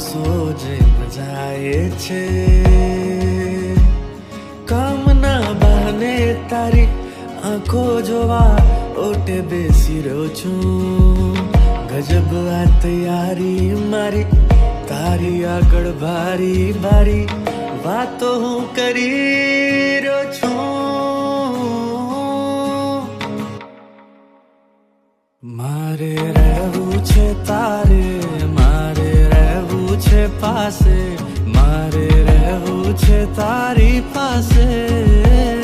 સોજે મજાએ છે કામના બહાને તારી આંખો જોવા ઓટે બેસી રહ્યો છું ગજબ આ તૈયારી મારી તારી આગળ ભારી ભારી વાતો હું કરી રહ્યો છું મારે રહેવું છે તારે મારે રહેવું છે પાસે મારે રહેવું છે તારી પાસે